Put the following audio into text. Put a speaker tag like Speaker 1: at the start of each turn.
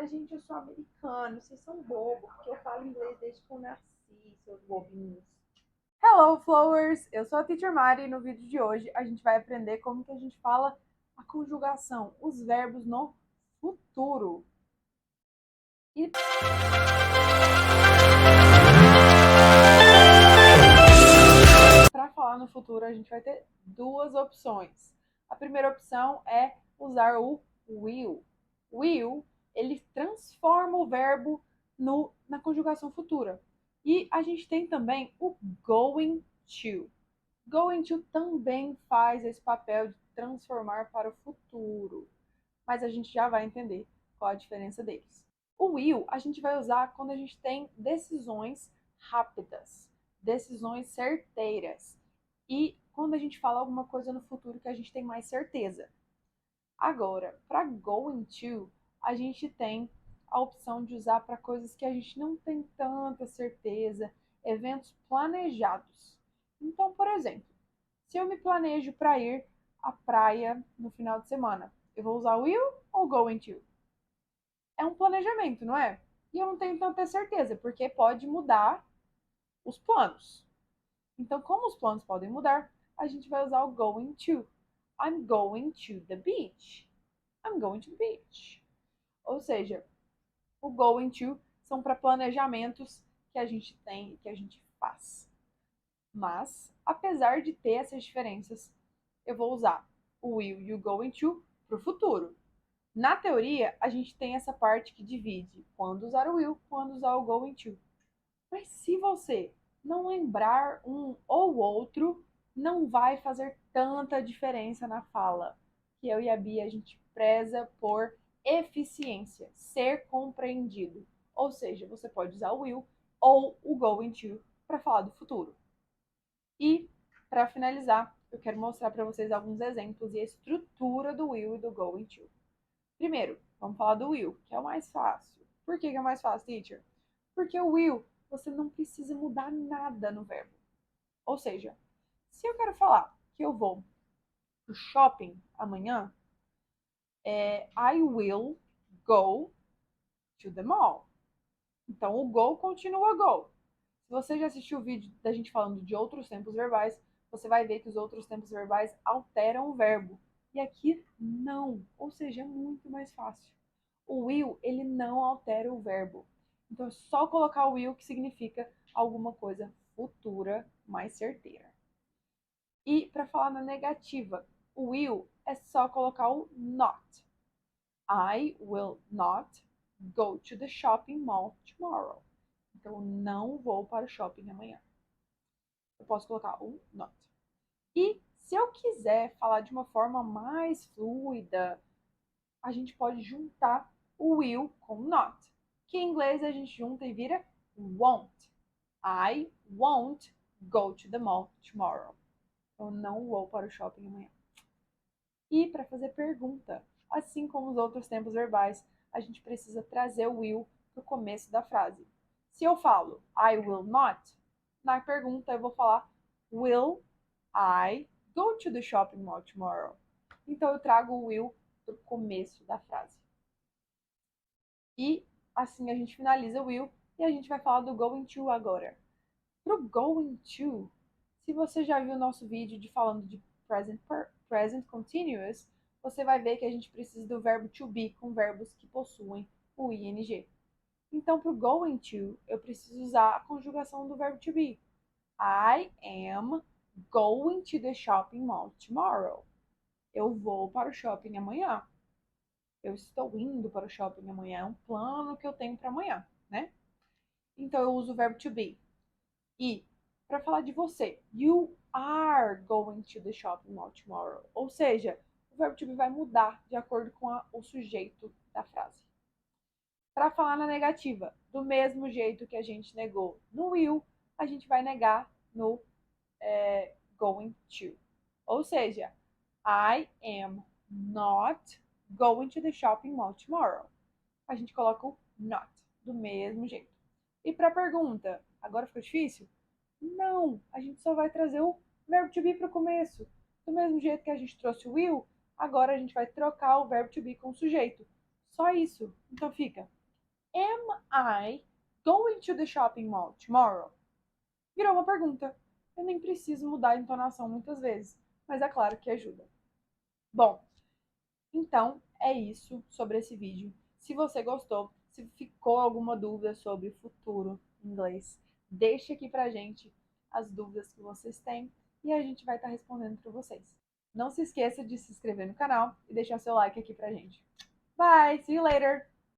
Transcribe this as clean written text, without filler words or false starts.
Speaker 1: Ai, gente, eu sou americano, vocês são bobos, porque eu falo inglês desde que eu nasci, seus bobinhos. Hello, Flowers! Eu sou a Teacher Mari e no vídeo de hoje a gente vai aprender como que a gente fala a conjugação, os verbos no futuro. E para falar no futuro, a gente vai ter duas opções. A primeira opção é usar o will. Will, ele transforma o verbo na conjugação futura. E a gente tem também o going to. Going to também faz esse papel de transformar para o futuro. Mas a gente já vai entender qual a diferença deles. O will a gente vai usar quando a gente tem decisões rápidas, decisões certeiras. E quando a gente fala alguma coisa no futuro que a gente tem mais certeza. Agora, para going to, a gente tem a opção de usar para coisas que a gente não tem tanta certeza, eventos planejados. Então, por exemplo, se eu me planejo para ir à praia no final de semana, eu vou usar will ou going to? É um planejamento, não é? E eu não tenho tanta certeza, porque pode mudar os planos. Então, como os planos podem mudar, a gente vai usar o going to. I'm going to the beach. I'm going to the beach. Ou seja, o going to são para planejamentos que a gente tem e que a gente faz. Mas, apesar de ter essas diferenças, eu vou usar o will e o going to para o futuro. Na teoria, a gente tem essa parte que divide quando usar o will, quando usar o going to. Mas se você não lembrar um ou outro, não vai fazer tanta diferença na fala. Que eu e a Bia, a gente preza por eficiência, ser compreendido. Ou seja, você pode usar o will ou o going to para falar do futuro. E, para finalizar, eu quero mostrar para vocês alguns exemplos e a estrutura do will e do going to. Primeiro, vamos falar do will, que é o mais fácil. Por que é o mais fácil, teacher? Porque o will, você não precisa mudar nada no verbo. Ou seja, se eu quero falar que eu vou pro shopping amanhã, I will go to the mall. Então, o go continua go. Se você já assistiu o vídeo da gente falando de outros tempos verbais, você vai ver que os outros tempos verbais alteram o verbo. E aqui não, ou seja, é muito mais fácil. O will, ele não altera o verbo. Então é só colocar o will que significa alguma coisa futura mais certeira. E para falar na negativa, o will é só colocar o not. I will not go to the shopping mall tomorrow. Então, eu não vou para o shopping amanhã. Eu posso colocar o not. E se eu quiser falar de uma forma mais fluida, a gente pode juntar o will com not, que em inglês a gente junta e vira won't. I won't go to the mall tomorrow. Eu não vou para o shopping amanhã. E para fazer pergunta, assim como os outros tempos verbais, a gente precisa trazer o will para o começo da frase. Se eu falo I will not, na pergunta eu vou falar will I go to the shopping mall tomorrow? Então eu trago o will para o começo da frase. E assim a gente finaliza o will e a gente vai falar do going to agora. Para o going to, se você já viu o nosso vídeo de falando de present continuous, você vai ver que a gente precisa do verbo to be com verbos que possuem o ing. Então, para o going to, eu preciso usar a conjugação do verbo to be. I am going to the shopping mall tomorrow. Eu vou para o shopping amanhã. Eu estou indo para o shopping amanhã. É um plano que eu tenho para amanhã, né? Então, eu uso o verbo to be. E, para falar de você, you are going to the shopping mall tomorrow. Ou seja, o verbo to be vai mudar de acordo com o sujeito da frase. Para falar na negativa, do mesmo jeito que a gente negou no will, a gente vai negar no going to. Ou seja, I am not going to the shopping mall tomorrow. A gente coloca o not, do mesmo jeito. E para a pergunta, agora ficou difícil? Não, a gente só vai trazer o verbo to be para o começo. Do mesmo jeito que a gente trouxe o will, agora a gente vai trocar o verbo to be com o sujeito. Só isso. Então fica: Am I going to the shopping mall tomorrow? Virou uma pergunta. Eu nem preciso mudar a entonação muitas vezes, mas é claro que ajuda. Bom, então é isso sobre esse vídeo. Se você gostou, se ficou alguma dúvida sobre o futuro em inglês, deixe aqui pra gente as dúvidas que vocês têm e a gente vai estar respondendo para vocês. Não se esqueça de se inscrever no canal e deixar seu like aqui pra gente. Bye! See you later!